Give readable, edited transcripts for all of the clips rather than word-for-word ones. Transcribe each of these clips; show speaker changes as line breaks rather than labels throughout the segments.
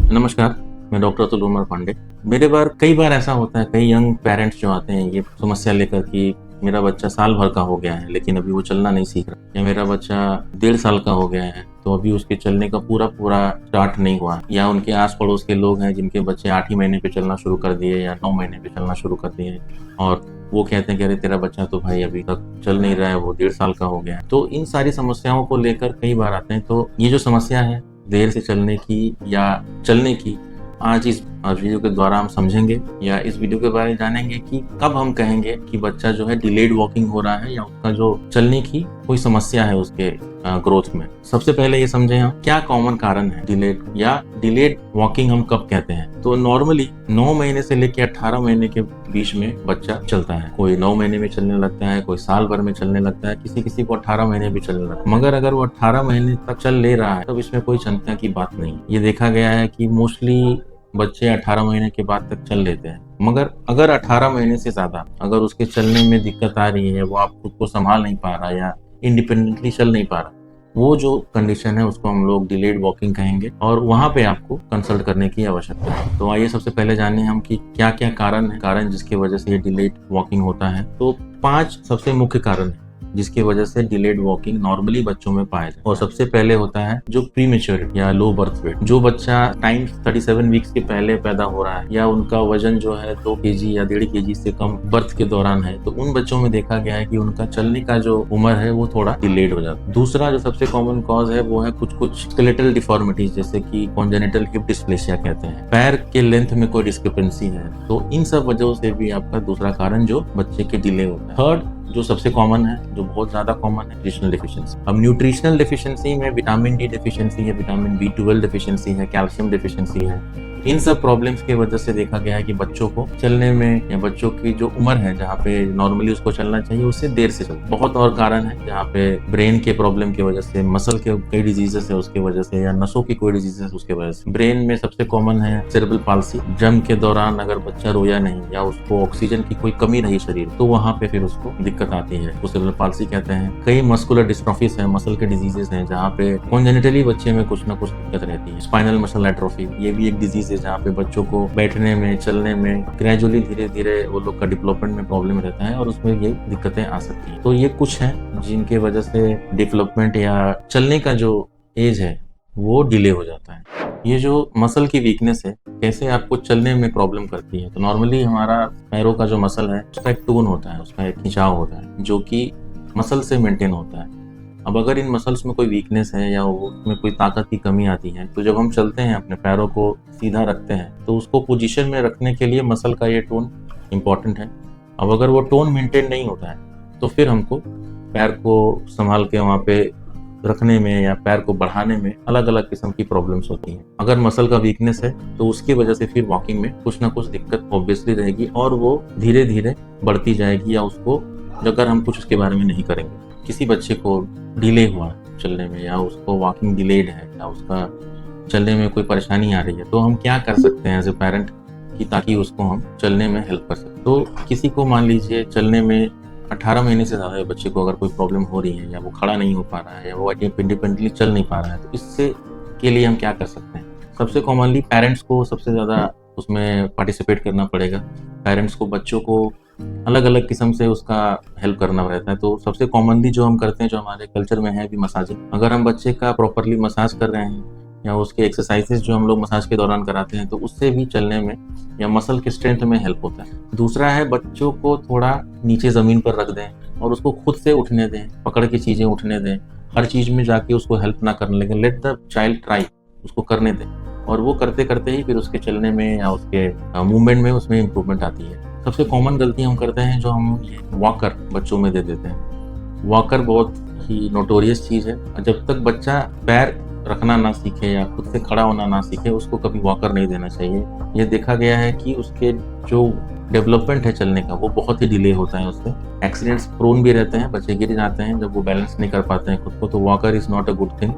नमस्कार, मैं डॉक्टर अतुल उमर पांडे। मेरे बार कई बार ऐसा होता है, कई यंग पेरेंट्स जो आते हैं ये समस्या लेकर कि मेरा बच्चा साल भर का हो गया है लेकिन अभी वो चलना नहीं सीख रहा, या मेरा बच्चा 1.5 साल का हो गया है तो अभी उसके चलने का पूरा स्टार्ट नहीं हुआ, या उनके आस पड़ोस के लोग हैं जिनके बच्चे 8 ही महीने पे चलना शुरू कर दिए या 9 महीने पे चलना शुरू कर दिए और वो कहते हैं कि अरे तेरा बच्चा तो भाई अभी तक चल नहीं रहा है, वो 1.5 साल का हो गया है। तो इन सारी समस्याओं को लेकर कई बार आते हैं। तो ये जो समस्या है देर से चलने की या चलने की, आज इस वीडियो के द्वारा हम समझेंगे या इस वीडियो के बारे में जानेंगे कि कब हम कहेंगे कि बच्चा जो है डिलेड वॉकिंग हो रहा है या उसका जो चलने की कोई समस्या है उसके ग्रोथ में। सबसे पहले ये समझें हम क्या कॉमन कारण है डिलेड या डिलेड वॉकिंग हम कब कहते हैं। तो नॉर्मली 9 महीने से लेकर 18 महीने के बीच में बच्चा चलता है। कोई 9 महीने में चलने लगता है, कोई साल भर में चलने लगता है, किसी किसी को 18 महीने भी चलने लगता है। मगर अगर वो 18 महीने तक चल ले रहा है तब इसमें कोई चिंता की बात नहीं। ये देखा गया है कि मोस्टली बच्चे 18 महीने के बाद तक चल लेते हैं। मगर अगर 18 महीने से ज्यादा अगर उसके चलने में दिक्कत आ रही है, वो आप खुद को संभाल नहीं पा रहा या इंडिपेंडेंटली चल नहीं पा रहा, वो जो कंडीशन है उसको हम लोग डिलेड वॉकिंग कहेंगे और वहां पे आपको कंसल्ट करने की आवश्यकता है। तो आइए सबसे पहले जाने हम कि क्या क्या कारण जिसकी वजह से ये डिलेड वॉकिंग होता है। तो 5 सबसे मुख्य कारण है जिसकी वजह से डिलेड वॉकिंग नॉर्मली बच्चों में पाया जाए। और सबसे पहले होता है जो प्रीमेच्योरिटी या लो बर्थ वेट। जो बच्चा टाइम 37 वीक्स के पहले पैदा हो रहा है या उनका वजन जो है 2 kg या 1.5 kg से कम बर्थ के दौरान है, तो उन बच्चों में देखा गया है कि उनका चलने का जो उम्र है वो थोड़ा डिलेड हो जाता है। दूसरा जो सबसे कॉमन कॉज है वो है कुछ स्केलेटल डिफॉर्मिटीज, जैसे कि कॉन्जेनिटल हिप डिस्प्लेसिया कहते हैं। पैर के लेंथ में कोई डिस्क्रिपेंसी है, तो इन सब वजहों से भी आपका दूसरा कारण जो बच्चे के डिले होता है। थर्ड जो सबसे कॉमन है, जो बहुत ज्यादा कॉमन है, न्यूट्रिशनल डेफिशिएंसी। अब न्यूट्रिशनल डेफिशिएंसी में विटामिन डी डेफिशिएंसी है, विटामिन B12 डेफिशिएंसी है, कैल्शियम डेफिशिएंसी है। इन सब प्रॉब्लम्स की वजह से देखा गया है कि बच्चों को चलने में या बच्चों की जो उम्र है जहाँ पे नॉर्मली उसको चलना चाहिए उससे देर से चलता। बहुत और कारण है जहाँ पे ब्रेन के प्रॉब्लम की वजह से, मसल के कई डिजीजेस है उसके वजह से, या नसों की कोई डिजीज है उसके वजह से। ब्रेन में सबसे कॉमन है सेरेब्रल पाल्सी। जन्म के दौरान अगर बच्चा रोया नहीं या उसको ऑक्सीजन की कोई कमी रही शरीर, तो वहाँ पे फिर उसको दिक्कत आती है, उसे सेरेब्रल पाल्सी कहते हैं। कई मस्कुलर डिस्ट्रॉफीज है, मसल के डिजीजेस हैं जहाँ पे कॉन्जेनिटली बच्चे में कुछ ना कुछ दिक्कत रहती है। स्पाइनल मसल एट्रोफी ये भी एक डिजीज है जहाँ पे बच्चों को बैठने में, चलने में ग्रेजुअली धीरे धीरे वो लोग का डेवलपमेंट में प्रॉब्लम रहता है और उसमें ये दिक्कतें आ सकती हैं। तो ये कुछ है जिनके वजह से डेवलपमेंट या चलने का जो एज है वो डिले हो जाता है। ये जो मसल की वीकनेस है कैसे आपको चलने में प्रॉब्लम करती है। तो नॉर्मली हमारा पैरों का जो मसल है उसका एक टोन होता है, उसका एक खिंचाव होता है जो कि मसल से मेंटेन होता है। अब अगर इन मसल्स में कोई वीकनेस है या उसमें कोई ताकत की कमी आती है, तो जब हम चलते हैं अपने पैरों को सीधा रखते हैं तो उसको पोजीशन में रखने के लिए मसल का ये टोन इम्पॉर्टेंट है। अब अगर वो टोन मेंटेन नहीं होता है तो फिर हमको पैर को संभाल के वहाँ पे रखने में या पैर को बढ़ाने में अलग अलग किस्म की प्रॉब्लम्स होती हैं। अगर मसल का वीकनेस है तो उसकी वजह से फिर वॉकिंग में कुछ ना कुछ दिक्कत ऑब्वियसली रहेगी और वो धीरे धीरे बढ़ती जाएगी, या उसको अगर हम कुछ उसके बारे में नहीं करेंगे। किसी बच्चे को डिले हुआ चलने में या उसको वॉकिंग डिलेड है या उसका चलने में कोई परेशानी आ रही है, तो हम क्या कर सकते हैं एज ए पेरेंट कि ताकि उसको हम चलने में हेल्प कर सकें। तो किसी को मान लीजिए चलने में 18 महीने से ज़्यादा बच्चे को अगर कोई प्रॉब्लम हो रही है या वो खड़ा नहीं हो पा रहा है या वो इंडिपेंडेंटली चल नहीं पा रहा है, तो इससे के लिए हम क्या कर सकते हैं। सबसे कॉमनली पेरेंट्स को सबसे ज़्यादा उसमें पार्टिसिपेट करना पड़ेगा। पेरेंट्स को बच्चों को अलग अलग किस्म से उसका हेल्प करना रहता है। तो सबसे कॉमनली जो हम करते हैं, जो हमारे कल्चर में है भी, मसाजिंग। अगर हम बच्चे का प्रॉपरली मसाज कर रहे हैं या उसके एक्सरसाइजेस जो हम लोग मसाज के दौरान कराते हैं, तो उससे भी चलने में या मसल के स्ट्रेंथ में हेल्प होता है। दूसरा है बच्चों को थोड़ा नीचे ज़मीन पर रख दें और उसको खुद से उठने दें, पकड़ के चीज़ें उठने दें। हर चीज़ में जाके उसको हेल्प ना करने लगे, लेट द चाइल्ड ट्राई, उसको करने दें और वो करते करते ही फिर उसके चलने में या उसके मूवमेंट में उसमें इम्प्रूवमेंट आती है। सबसे कॉमन गलती हम करते हैं जो हम वॉकर बच्चों में दे देते हैं। वॉकर बहुत ही नोटोरियस चीज़ है। जब तक बच्चा पैर रखना ना सीखे या खुद से खड़ा होना ना सीखे, उसको कभी वॉकर नहीं देना चाहिए। ये देखा गया है कि उसके जो डेवलपमेंट है चलने का वो बहुत ही डिले होता है। उससे एक्सीडेंट्स प्रोन भी रहते हैं, बच्चे गिर जाते हैं जब वो बैलेंस नहीं कर पाते हैं खुद को। तो walker is not a good thing.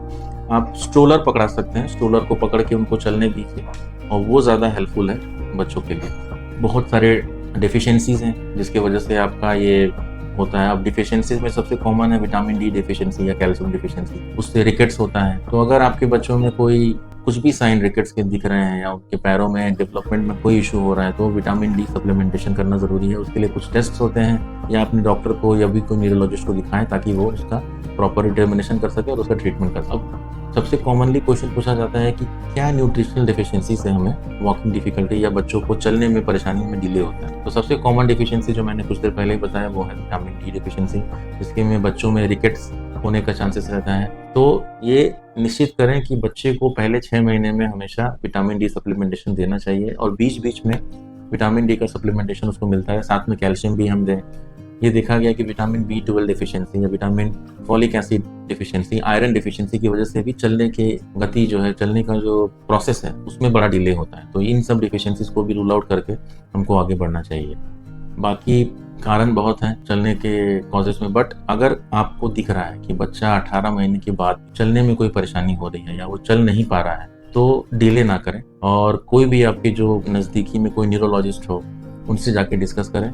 आप स्ट्रोलर पकड़ा सकते हैं, स्ट्रोलर को पकड़ के उनको चलने दीजिए और वो ज़्यादा हेल्पफुल है बच्चों के लिए। बहुत सारे डेफिशिएंसीज हैं जिसकी वजह से आपका ये होता है। अब डिफिशियंसीज में सबसे कॉमन है विटामिन डी डेफिशिएंसी या कैल्शियम डेफिशिएंसी, उससे रिकेट्स होता है। तो अगर आपके बच्चों में कोई कुछ भी साइन रिकेट्स के दिख रहे हैं या उनके पैरों में डेवलपमेंट में कोई इशू हो रहा है तो विटामिन डी सप्लीमेंटेशन करना ज़रूरी है। उसके लिए कुछ टेस्ट होते हैं, या अपने डॉक्टर को या भी कोई न्यूरोलॉजिस्ट को दिखाएं ताकि वो उसका प्रॉपर डिटर्मिनेशन कर सके और उसका ट्रीटमेंट कर सके। सबसे कॉमनली क्वेश्चन पूछा जाता है कि क्या न्यूट्रिशनल डिफिशियंसी से हमें वॉकिंग डिफिकल्टी या बच्चों को चलने में परेशानी में डिले होता है। तो सबसे कॉमन डिफिशियंसी जो मैंने कुछ देर पहले ही बताया वो है विटामिन डी डिफिशियंसी, जिसके में बच्चों में रिकेट्स होने का चांसेस रहता है। तो ये निश्चित करें कि बच्चे को पहले 6 महीने में हमेशा विटामिन डी सप्लीमेंटेशन देना चाहिए और बीच बीच में विटामिन डी का सप्लीमेंटेशन उसको मिलता है, साथ में कैल्शियम भी हम दें। ये देखा गया कि विटामिन B12 डिफिशियंसी या vitamin folic acid deficiency, iron deficiency की वजह से भी चलने की गति जो है, चलने का जो प्रोसेस है उसमें बड़ा डिले होता है। तो इन सब डिफिशियंसीज को भी रूल आउट करके हमको आगे बढ़ना चाहिए। बाकी कारण बहुत हैं चलने के कॉजेस में, बट अगर आपको दिख रहा है कि बच्चा 18 महीने के बाद चलने में कोई परेशानी हो रही है या वो चल नहीं पा रहा है तो डिले ना करें और कोई भी आपके जो नज़दीकी में कोई न्यूरोलॉजिस्ट हो उनसे जाके डिस्कस करें।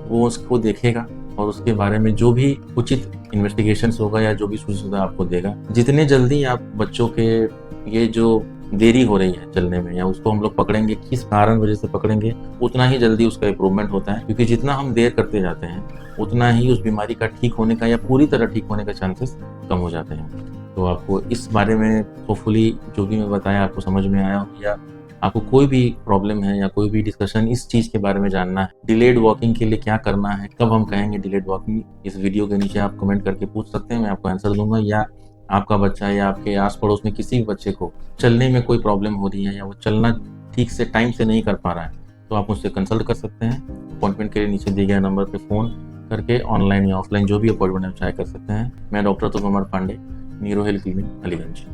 वो उसको देखेगा और उसके बारे में जो भी उचित इन्वेस्टिगेशंस होगा या जो भी सुविधा आपको देगा। जितने जल्दी आप बच्चों के ये जो देरी हो रही है चलने में या उसको हम लोग पकड़ेंगे, किस कारण वजह से पकड़ेंगे, उतना ही जल्दी उसका इम्प्रूवमेंट होता है। क्योंकि जितना हम देर करते जाते हैं उतना ही उस बीमारी का ठीक होने का या पूरी तरह ठीक होने का चांसेस कम हो जाते हैं। तो आपको इस बारे में होपफुली जो भी मैं बताया आपको समझ में आया हो, या आपको कोई भी प्रॉब्लम है या कोई भी डिस्कशन इस चीज़ के बारे में जानना है, डिलेड वॉकिंग के लिए क्या करना है, कब हम कहेंगे डिलेड वॉकिंग, इस वीडियो के नीचे आप कमेंट करके पूछ सकते हैं, मैं आपको आंसर दूंगा। या आपका बच्चा या आपके आस पड़ोस में किसी भी बच्चे को चलने में कोई प्रॉब्लम हो रही है या वो चलना ठीक से टाइम से नहीं कर पा रहा है तो आप मुझसे कंसल्ट कर सकते हैं। अपॉइंटमेंट के लिए नीचे दिए गए नंबर पर फ़ोन करके ऑनलाइन या ऑफलाइन जो भी अपॉइंटमेंट आप चाहे कर सकते हैं। मैं doctor Atul Kumar Pande, neuro health clinic, Aliganj.